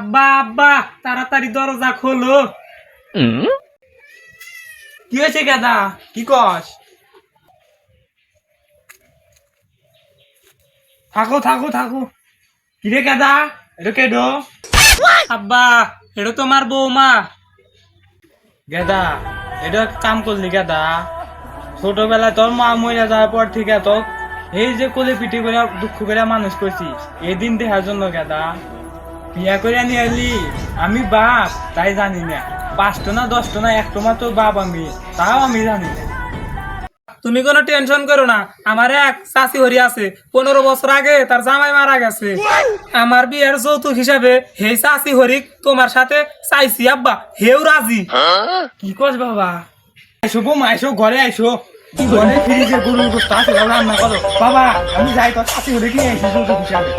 আব্বা আব্বা তাড়াতাড়ি দরজা খোলো। কি হয়েছে গাদা? কি কস? থাকো থাকো থাকো। কিরে গাদা, এটা কেডো? আব্বা এটা তোমার বৌমা। গাদা, এটা কাম করলি গাদা? ছোটবেলায় তোর মা মরে যাওয়ার পর থেকে তো এই যে কোলে পিঠে করে দুঃখ করে মানুষ করছিস, এই দিন দেখার জন্য গাদা। বিয়া করে নিয়ে এলি, আমি বাপ তাই জানি না। 5টো না 10টো না 1টো মাত্র বাপ আমি, তাও আমি জানি না। তুমি কোনো টেনশন করো না, আমার এক চাচি হরি আছে, 15 বছর আগে তার জামাই মারা গেছে। আমার বিয়ের যৌতুক হিসাবে হেই চাচি হরিক তোমার সাথে চাইছি আব্বা, হেও রাজি। কি কস বাবা? আইসো বৌমা, আইসো ঘরে আইসো। ঘরে ফ্রিজে গরুর গোস্ত আছে, রান্না করো। বাবা আমি যাই, তোর শাশুড়ি কি আইসি যৌতুক হিসাবে।